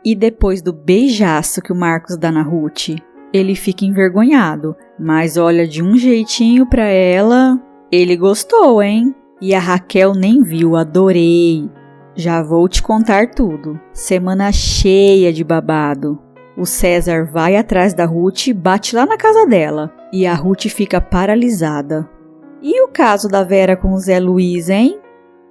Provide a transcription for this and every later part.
E depois do beijaço que o Marcos dá na Ruth, ele fica envergonhado, mas olha de um jeitinho pra ela. Ele gostou, hein? E a Raquel nem viu, adorei. Já vou te contar tudo. Semana cheia de babado. O César vai atrás da Ruth e bate lá na casa dela. E a Ruth fica paralisada. E o caso da Vera com o Zé Luiz, hein?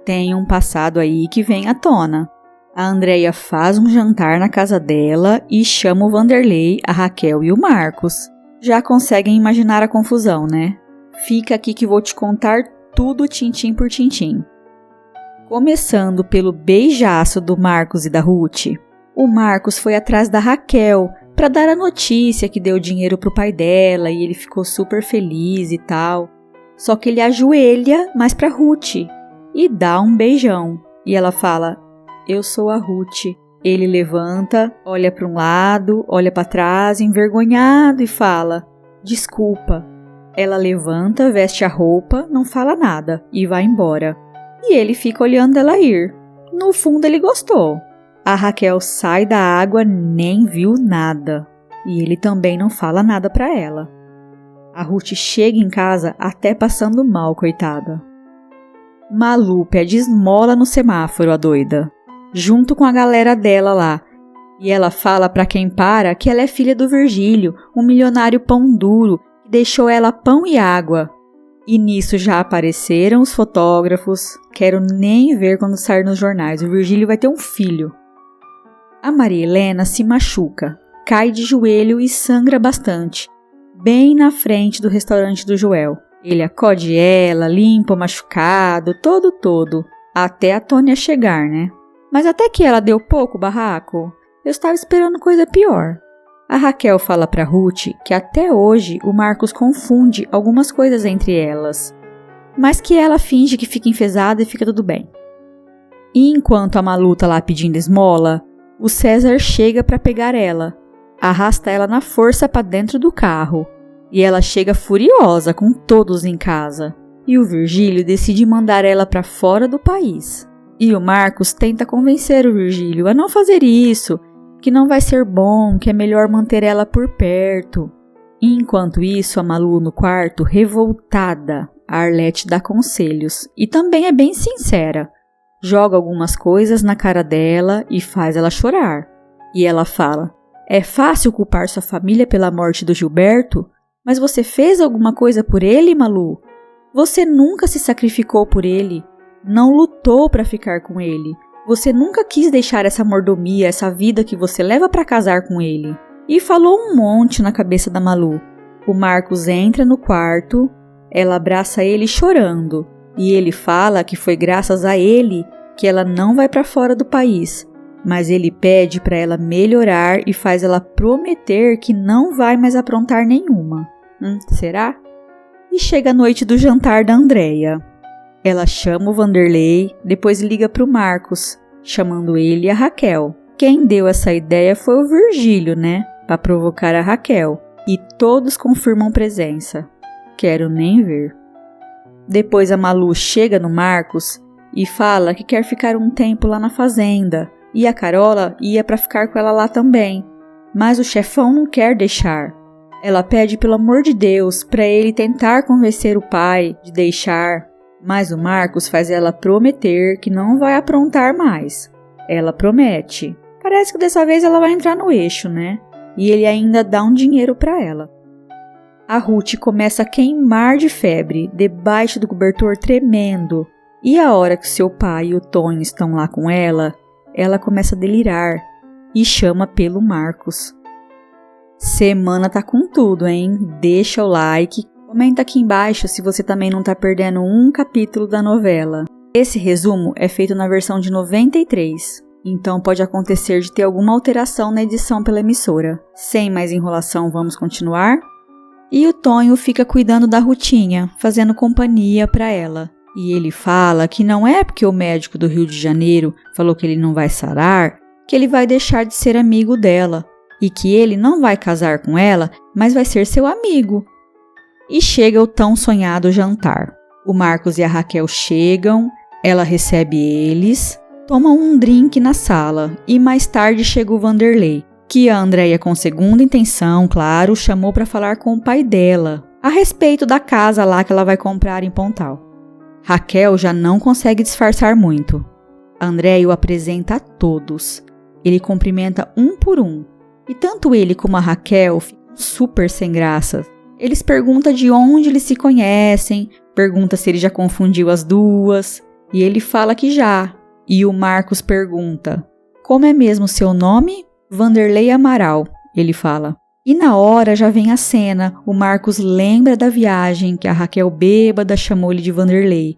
Tem um passado aí que vem à tona. A Andréia faz um jantar na casa dela e chama o Vanderlei, a Raquel e o Marcos. Já conseguem imaginar a confusão, né? Fica aqui que vou te contar tudo tintim por tintim. Começando pelo beijaço do Marcos e da Ruth, o Marcos foi atrás da Raquel para dar a notícia que deu dinheiro pro pai dela e ele ficou super feliz e tal. Só que ele ajoelha mais pra Ruth e dá um beijão. E ela fala, eu sou a Ruth. Ele levanta, olha para um lado, olha para trás, envergonhado e fala, desculpa. Ela levanta, veste a roupa, não fala nada e vai embora. E ele fica olhando ela ir. No fundo ele gostou. A Raquel sai da água, nem viu nada. E ele também não fala nada para ela. A Ruth chega em casa até passando mal, coitada. Malu pede esmola no semáforo, a doida, junto com a galera dela lá. E ela fala pra quem para que ela é filha do Virgílio, um milionário pão duro, que deixou ela pão e água. E nisso já apareceram os fotógrafos. Quero nem ver quando sair nos jornais. O Virgílio vai ter um filho. A Maria Helena se machuca, cai de joelho e sangra bastante, bem na frente do restaurante do Joel. Ele acode ela, limpa o machucado, todo, até a Tônia chegar, né? Mas até que ela deu pouco barraco, eu estava esperando coisa pior. A Raquel fala pra Ruth que até hoje o Marcos confunde algumas coisas entre elas, mas que ela finge que fica enfesada e fica tudo bem. E enquanto a Malu tá lá pedindo esmola, o César chega pra pegar ela, arrasta ela na força pra dentro do carro, e ela chega furiosa com todos em casa. E o Virgílio decide mandar ela pra fora do país. E o Marcos tenta convencer o Virgílio a não fazer isso, que não vai ser bom, que é melhor manter ela por perto. E enquanto isso, a Malu no quarto, revoltada, a Arlete dá conselhos e também é bem sincera. Joga algumas coisas na cara dela e faz ela chorar. E ela fala, é fácil culpar sua família pela morte do Gilberto? Mas você fez alguma coisa por ele, Malu? Você nunca se sacrificou por ele, não lutou para ficar com ele. Você nunca quis deixar essa mordomia, essa vida que você leva para casar com ele. E falou um monte na cabeça da Malu. O Marcos entra no quarto, ela abraça ele chorando. E ele fala que foi graças a ele que ela não vai para fora do país. Mas ele pede para ela melhorar e faz ela prometer que não vai mais aprontar nenhuma. Será? E chega a noite do jantar da Andréia. Ela chama o Vanderlei, depois liga para o Marcos, chamando ele e a Raquel. Quem deu essa ideia foi o Virgílio, né? Para provocar a Raquel. E todos confirmam presença. Quero nem ver. Depois a Malu chega no Marcos e fala que quer ficar um tempo lá na fazenda. E a Carola ia para ficar com ela lá também. Mas o chefão não quer deixar. Ela pede pelo amor de Deus para ele tentar convencer o pai de deixar. Mas o Marcos faz ela prometer que não vai aprontar mais. Ela promete. Parece que dessa vez ela vai entrar no eixo, né? E ele ainda dá um dinheiro para ela. A Ruth começa a queimar de febre, debaixo do cobertor tremendo. E a hora que seu pai e o Tonho estão lá com ela começa a delirar e chama pelo Marcos. Semana tá com tudo, hein? Deixa o like, comenta aqui embaixo se você também não tá perdendo um capítulo da novela. Esse resumo é feito na versão de 93, então pode acontecer de ter alguma alteração na edição pela emissora. Sem mais enrolação, vamos continuar? E o Tonho fica cuidando da Rutinha, fazendo companhia para ela. E ele fala que não é porque o médico do Rio de Janeiro falou que ele não vai sarar, que ele vai deixar de ser amigo dela. E que ele não vai casar com ela, mas vai ser seu amigo. E chega o tão sonhado jantar. O Marcos e a Raquel chegam, ela recebe eles, tomam um drink na sala e mais tarde chega o Vanderlei, que a Andréia, com segunda intenção, claro, chamou para falar com o pai dela a respeito da casa lá que ela vai comprar em Pontal. Raquel já não consegue disfarçar muito. Andréia o apresenta a todos. Ele cumprimenta um por um. E tanto ele como a Raquel ficam super sem graça. Eles perguntam de onde eles se conhecem, pergunta se ele já confundiu as duas. E ele fala que já. E o Marcos pergunta: como é mesmo seu nome? Vanderlei Amaral, ele fala. E na hora já vem a cena, o Marcos lembra da viagem que a Raquel bêbada chamou ele de Vanderlei.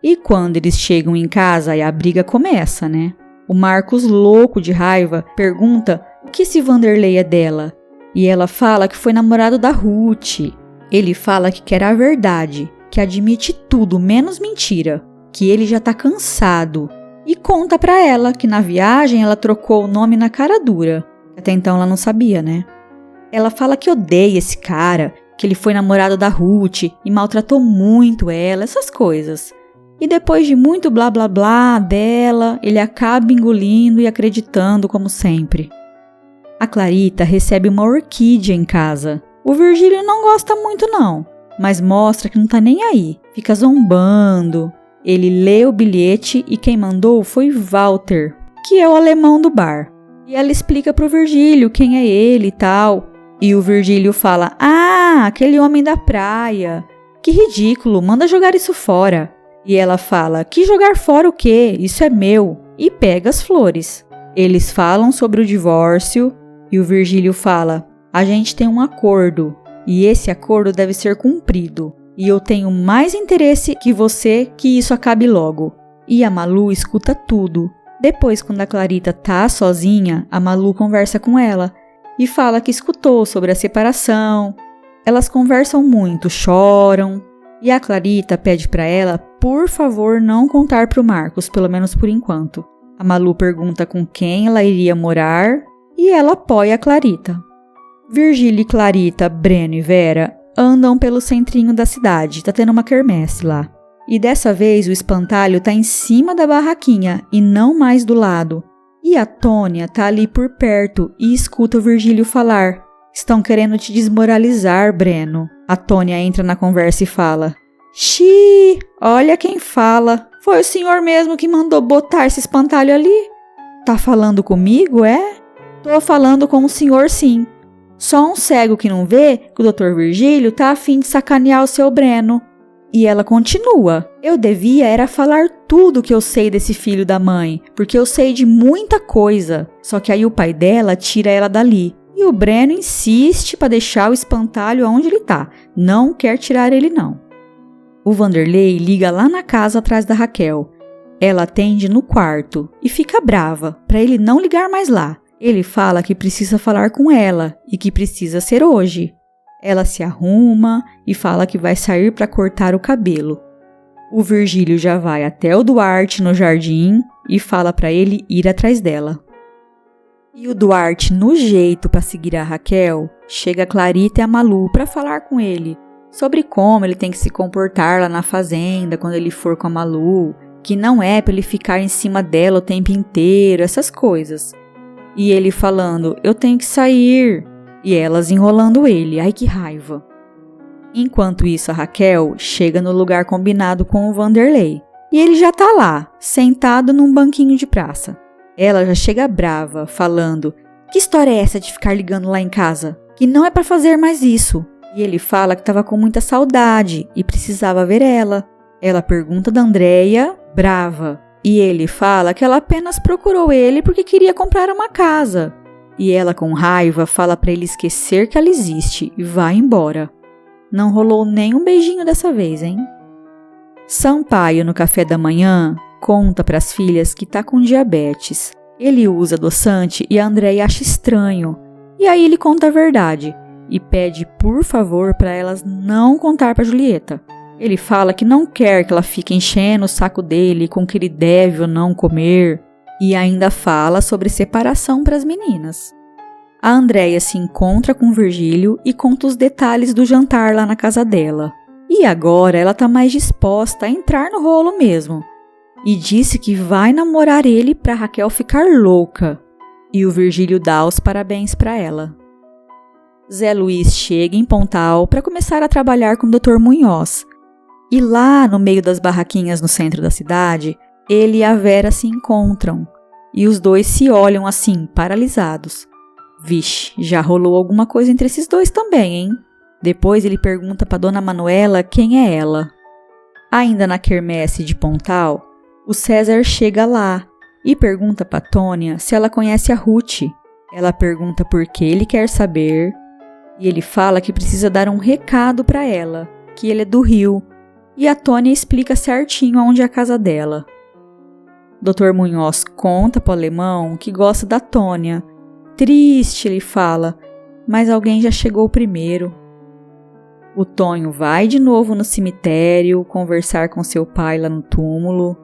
E quando eles chegam em casa, aí a briga começa, né? O Marcos, louco de raiva, pergunta o que esse Vanderlei é dela. E ela fala que foi namorado da Ruth. Ele fala que quer a verdade, que admite tudo menos mentira, que ele já tá cansado. E conta pra ela que na viagem ela trocou o nome na cara dura. Até então ela não sabia, né? Ela fala que odeia esse cara, que ele foi namorado da Ruth e maltratou muito ela, essas coisas. E depois de muito blá blá blá dela, ele acaba engolindo e acreditando como sempre. A Clarita recebe uma orquídea em casa. O Virgílio não gosta muito não, mas mostra que não tá nem aí, fica zombando. Ele lê o bilhete e quem mandou foi Walter, que é o alemão do bar. E ela explica pro Virgílio quem é ele e tal. E o Virgílio fala: ah, aquele homem da praia. Que ridículo, manda jogar isso fora. E ela fala: que jogar fora o quê? Isso é meu. E pega as flores. Eles falam sobre o divórcio e o Virgílio fala: a gente tem um acordo e esse acordo deve ser cumprido. E eu tenho mais interesse que você que isso acabe logo. E a Malu escuta tudo. Depois, quando a Clarita tá sozinha, a Malu conversa com ela e fala que escutou sobre a separação. Elas conversam muito, choram. E a Clarita pede para ela, por favor, não contar pro Marcos, pelo menos por enquanto. A Malu pergunta com quem ela iria morar e ela apoia a Clarita. Virgílio e Clarita, Breno e Vera andam pelo centrinho da cidade, tá tendo uma quermesse lá. E dessa vez o espantalho tá em cima da barraquinha e não mais do lado. E a Tônia tá ali por perto e escuta o Virgílio falar: estão querendo te desmoralizar, Breno. A Tônia entra na conversa e fala: xiii, olha quem fala. Foi o senhor mesmo que mandou botar esse espantalho ali? Tá falando comigo, é? Tô falando com o senhor sim. Só um cego que não vê que o Dr. Virgílio tá a fim de sacanear o seu Breno. E ela continua: eu devia era falar tudo que eu sei desse filho da mãe, porque eu sei de muita coisa. Só que aí o pai dela tira ela dali. E o Breno insiste para deixar o espantalho onde ele tá. Não quer tirar ele não. O Vanderlei liga lá na casa atrás da Raquel. Ela atende no quarto e fica brava para ele não ligar mais lá. Ele fala que precisa falar com ela e que precisa ser hoje. Ela se arruma e fala que vai sair para cortar o cabelo. O Virgílio já vai até o Duarte no jardim e fala para ele ir atrás dela. E o Duarte, no jeito para seguir a Raquel, chega a Clarita e a Malu para falar com ele sobre como ele tem que se comportar lá na fazenda quando ele for com a Malu, que não é para ele ficar em cima dela o tempo inteiro, essas coisas. E ele falando: eu tenho que sair. E elas enrolando ele, ai que raiva. Enquanto isso, a Raquel chega no lugar combinado com o Vanderlei. E ele já tá lá, sentado num banquinho de praça. Ela já chega brava, falando: que história é essa de ficar ligando lá em casa? Que não é pra fazer mais isso. E ele fala que tava com muita saudade e precisava ver ela. Ela pergunta da Andréia, brava. E ele fala que ela apenas procurou ele porque queria comprar uma casa. E ela, com raiva, fala pra ele esquecer que ela existe e vai embora. Não rolou nem um beijinho dessa vez, hein? Sampaio, no café da manhã, conta pras filhas que tá com diabetes. Ele usa adoçante e a Andréia acha estranho. E aí ele conta a verdade e pede, por favor, para elas não contar pra Julieta. Ele fala que não quer que ela fique enchendo o saco dele com o que ele deve ou não comer. E ainda fala sobre separação para as meninas. A Andréia se encontra com o Virgílio e conta os detalhes do jantar lá na casa dela. E agora ela tá mais disposta a entrar no rolo mesmo. e disse que vai namorar ele para Raquel ficar louca. E o Virgílio dá os parabéns para ela. Zé Luiz chega em Pontal para começar a trabalhar com o Dr. Munhoz. E lá no meio das barraquinhas no centro da cidade, ele e a Vera se encontram. E os dois se olham assim, paralisados. Vixe, já rolou alguma coisa entre esses dois também, hein? Depois ele pergunta para Dona Manuela quem é ela. Ainda na quermesse de Pontal, o César chega lá e pergunta para Tônia se ela conhece a Ruth. Ela pergunta por que ele quer saber e ele fala que precisa dar um recado para ela, que ele é do Rio, e a Tônia explica certinho onde é a casa dela. Dr. Munhoz conta para o alemão que gosta da Tônia. Triste, ele fala, mas alguém já chegou primeiro. O Tonho vai de novo no cemitério conversar com seu pai lá no túmulo.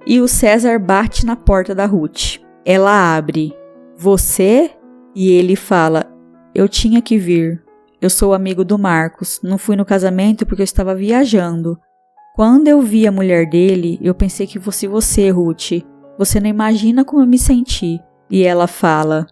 E o César bate na porta da Ruth. Ela abre. Você? E ele fala, eu tinha que vir. Eu sou amigo do Marcos. Não fui no casamento porque eu estava viajando. Quando eu vi a mulher dele, eu pensei que fosse você, Ruth. Você não imagina como eu me senti. E ela fala,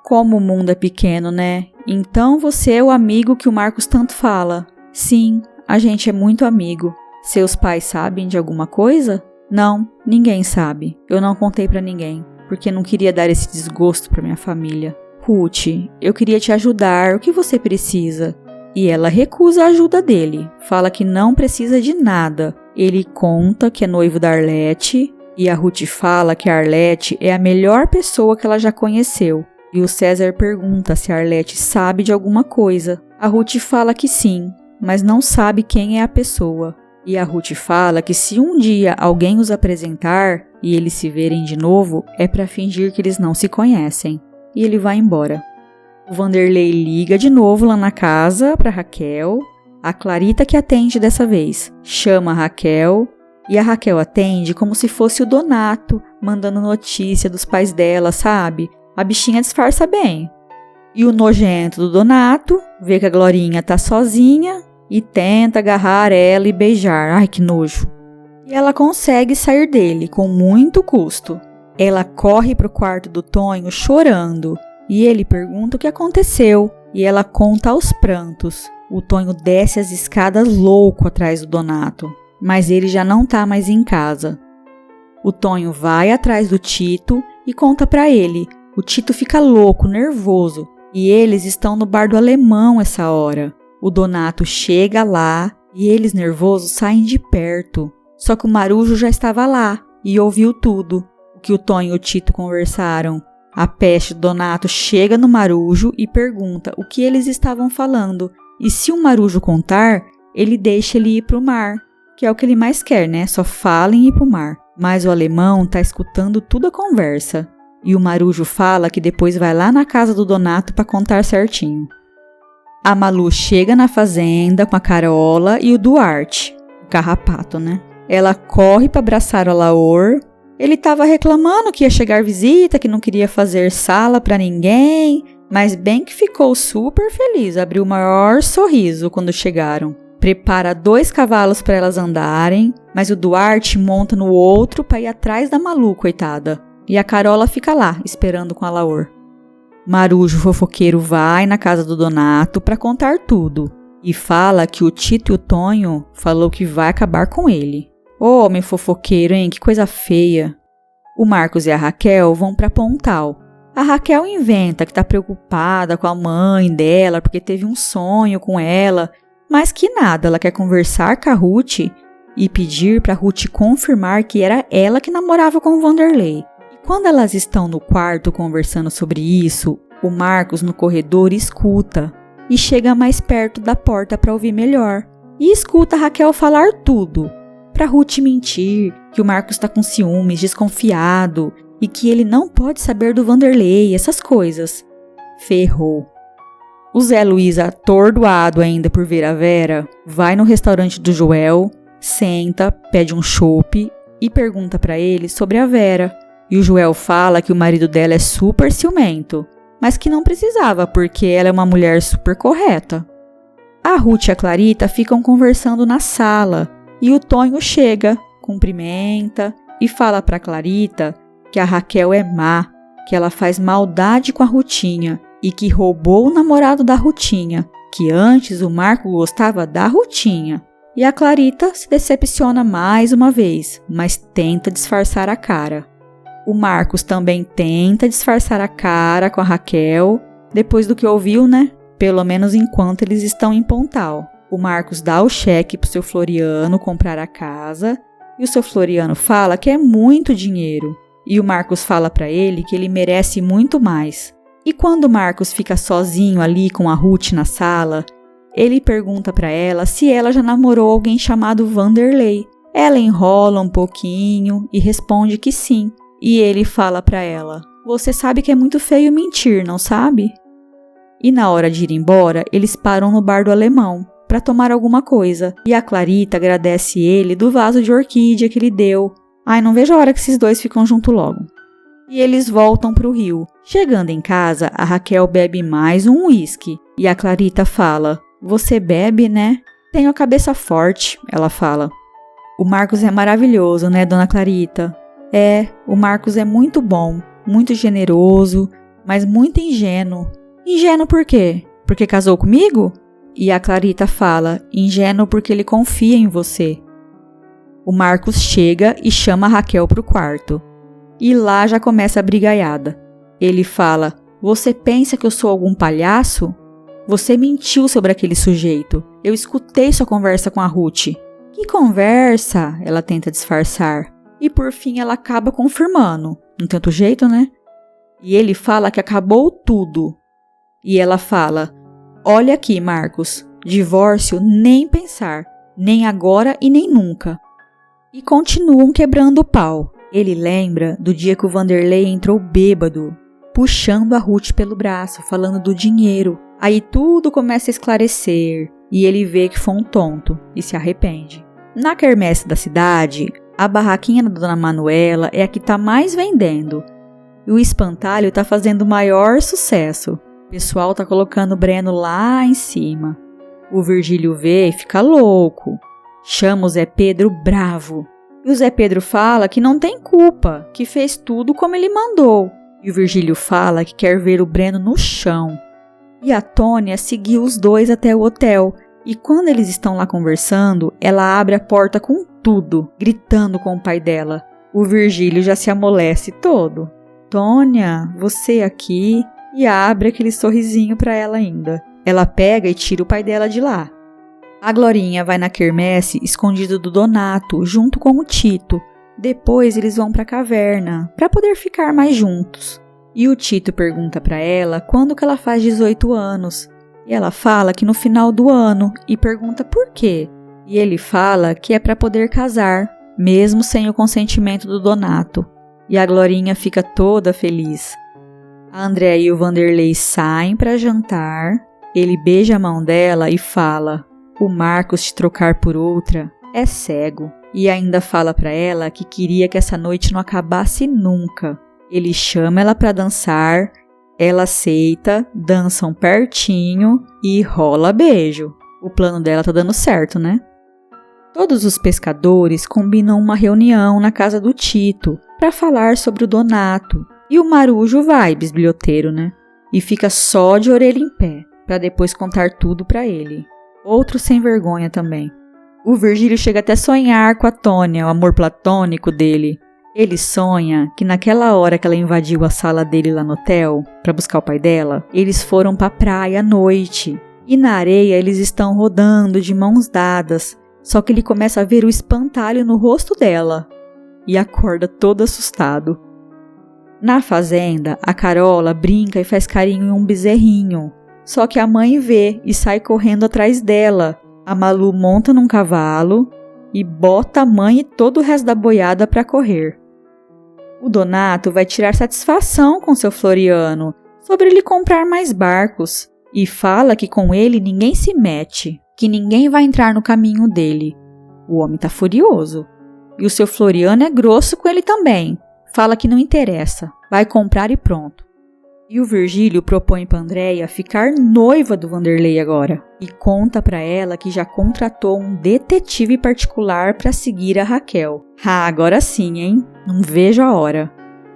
como o mundo é pequeno, né? Então você é o amigo que o Marcos tanto fala. Sim, a gente é muito amigo. Seus pais sabem de alguma coisa? Não, ninguém sabe. Eu não contei pra ninguém, porque não queria dar esse desgosto pra minha família. Ruth, eu queria te ajudar, o que você precisa? E ela recusa a ajuda dele, fala que não precisa de nada. Ele conta que é noivo da Arlete, e a Ruth fala que a Arlete é a melhor pessoa que ela já conheceu. E o César pergunta se a Arlete sabe de alguma coisa. A Ruth fala que sim, mas não sabe quem é a pessoa. E a Ruth fala que se um dia alguém os apresentar e eles se verem de novo, é para fingir que eles não se conhecem. E ele vai embora. O Vanderlei liga de novo lá na casa para Raquel. A Clarita que atende dessa vez chama a Raquel. E a Raquel atende como se fosse o Donato, mandando notícia dos pais dela, sabe? A bichinha disfarça bem. E o nojento do Donato vê que a Glorinha tá sozinha e tenta agarrar ela e beijar. Ai, que nojo. E ela consegue sair dele com muito custo. Ela corre pro quarto do Tonho chorando. E ele pergunta o que aconteceu. E ela conta aos prantos. O Tonho desce as escadas louco atrás do Donato. Mas ele já não tá mais em casa. O Tonho vai atrás do Tito e conta pra ele. O Tito fica louco, nervoso. E eles estão no bar do alemão essa hora. O Donato chega lá e eles, nervosos, saem de perto. Só que o Marujo já estava lá e ouviu tudo o que o Tonho e o Tito conversaram. A peste do Donato chega no Marujo e pergunta o que eles estavam falando. E se o Marujo contar, ele deixa ele ir pro mar, que é o que ele mais quer, né? Só fala em ir pro mar. Mas o alemão tá escutando toda a conversa. E o Marujo fala que depois vai lá na casa do Donato para contar certinho. A Malu chega na fazenda com a Carola e o Duarte, o carrapato, né? Ela corre para abraçar o Alaor. Ele estava reclamando que ia chegar visita, que não queria fazer sala para ninguém, mas bem que ficou super feliz, abriu o maior sorriso quando chegaram. Prepara 2 cavalos para elas andarem, mas o Duarte monta no outro para ir atrás da Malu, coitada. E a Carola fica lá, esperando com a Alaor. Marujo fofoqueiro vai na casa do Donato para contar tudo. E fala que o Tito e o Tonho falou que vai acabar com ele. Ô, homem fofoqueiro, hein? Que coisa feia. O Marcos e a Raquel vão para Pontal. A Raquel inventa que tá preocupada com a mãe dela porque teve um sonho com ela. Mas que nada, ela quer conversar com a Ruth e pedir para Ruth confirmar que era ela que namorava com o Vanderlei. Quando elas estão no quarto conversando sobre isso, o Marcos no corredor escuta e chega mais perto da porta para ouvir melhor. E escuta a Raquel falar tudo, para Ruth mentir, que o Marcos está com ciúmes, desconfiado e que ele não pode saber do Vanderlei, essas coisas. Ferrou. O Zé Luiz, atordoado ainda por ver a Vera, vai no restaurante do Joel, senta, pede um chopp e pergunta para ele sobre a Vera. E o Joel fala que o marido dela é super ciumento, mas que não precisava porque ela é uma mulher super correta. A Ruth e a Clarita ficam conversando na sala e o Tonho chega cumprimenta e fala para Clarita que a Raquel é má, que ela faz maldade com a Rutinha e que roubou o namorado da Rutinha, que antes o Marco gostava da Rutinha. E a Clarita se decepciona mais uma vez, mas tenta disfarçar a cara. O Marcos também tenta disfarçar a cara com a Raquel, depois do que ouviu, né? Pelo menos enquanto eles estão em Pontal. O Marcos dá o cheque pro seu Floriano comprar a casa, e o seu Floriano fala que é muito dinheiro. E o Marcos fala para ele que ele merece muito mais. E quando o Marcos fica sozinho ali com a Ruth na sala, ele pergunta para ela se ela já namorou alguém chamado Vanderlei. Ela enrola um pouquinho e responde que sim. E ele fala para ela: "Você sabe que é muito feio mentir, não sabe?" E na hora de ir embora, eles param no bar do alemão para tomar alguma coisa. E a Clarita agradece ele do vaso de orquídea que ele deu. Ai, não vejo a hora que esses dois ficam juntos logo. E eles voltam pro Rio. Chegando em casa, a Raquel bebe mais um uísque. E a Clarita fala: "Você bebe, né?" "Tenho a cabeça forte", ela fala. "O Marcos é maravilhoso, né, dona Clarita?" "É, o Marcos é muito bom, muito generoso, mas muito ingênuo." "Ingênuo por quê? Porque casou comigo?" E a Clarita fala: "Ingênuo porque ele confia em você." O Marcos chega e chama a Raquel pro quarto. E lá já começa a brigaiada. Ele fala: "Você pensa que eu sou algum palhaço? Você mentiu sobre aquele sujeito. Eu escutei sua conversa com a Ruth." "Que conversa?" ela tenta disfarçar. E por fim ela acaba confirmando. Não tem outro jeito, né? E ele fala que acabou tudo. E ela fala: "Olha aqui, Marcos, divórcio nem pensar, nem agora e nem nunca." E continuam quebrando o pau. Ele lembra do dia que o Vanderlei entrou bêbado, puxando a Ruth pelo braço, falando do dinheiro. Aí tudo começa a esclarecer e ele vê que foi um tonto e se arrepende. Na quermesse da cidade, a barraquinha da Dona Manuela é a que tá mais vendendo. E o espantalho tá fazendo maior sucesso. O pessoal tá colocando o Breno lá em cima. O Virgílio vê e fica louco. Chama o Zé Pedro bravo. E o Zé Pedro fala que não tem culpa, que fez tudo como ele mandou. E o Virgílio fala que quer ver o Breno no chão. E a Tônia seguiu os dois até o hotel. E quando eles estão lá conversando, ela abre a porta com tudo, gritando com o pai dela. O Virgílio já se amolece todo. "Tônia, você aqui?" E abre aquele sorrisinho para ela ainda. Ela pega e tira o pai dela de lá. A Glorinha vai na quermesse escondida do Donato, junto com o Tito. Depois eles vão para a caverna, para poder ficar mais juntos. E o Tito pergunta para ela quando que ela faz 18 anos. E ela fala que no final do ano e pergunta por quê. E ele fala que é para poder casar, mesmo sem o consentimento do Donato. E a Glorinha fica toda feliz. A Andréia e o Vanderlei saem para jantar. Ele beija a mão dela e fala: "O Marcos te trocar por outra é cego." E ainda fala para ela que queria que essa noite não acabasse nunca. Ele chama ela para dançar, ela aceita, dançam pertinho e rola beijo. O plano dela tá dando certo, né? Todos os pescadores combinam uma reunião na casa do Tito para falar sobre o Donato. E o Marujo vai, bisbilhoteiro, né? E fica só de orelha em pé, para depois contar tudo para ele. Outro sem vergonha também. O Virgílio chega até a sonhar com a Tônia, o amor platônico dele. Ele sonha que naquela hora que ela invadiu a sala dele lá no hotel, para buscar o pai dela, eles foram pra praia à noite. E na areia eles estão rodando de mãos dadas, só que ele começa a ver o espantalho no rosto dela. E acorda todo assustado. Na fazenda, a Carola brinca e faz carinho em um bezerrinho. Só que a mãe vê e sai correndo atrás dela. A Malu monta num cavalo e bota a mãe e todo o resto da boiada para correr. O Donato vai tirar satisfação com seu Floriano sobre ele comprar mais barcos e fala que com ele ninguém se mete, que ninguém vai entrar no caminho dele. O homem tá furioso. E o seu Floriano é grosso com ele também. Fala que não interessa, vai comprar e pronto. E o Virgílio propõe para Andréia ficar noiva do Vanderlei agora. E conta para ela que já contratou um detetive particular para seguir a Raquel. Agora sim, hein? Não vejo a hora.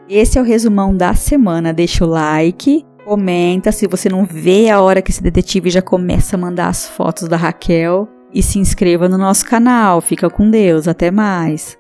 Esse é o resumão da semana. Deixa o like, comenta se você não vê a hora que esse detetive já começa a mandar as fotos da Raquel. E se inscreva no nosso canal. Fica com Deus. Até mais.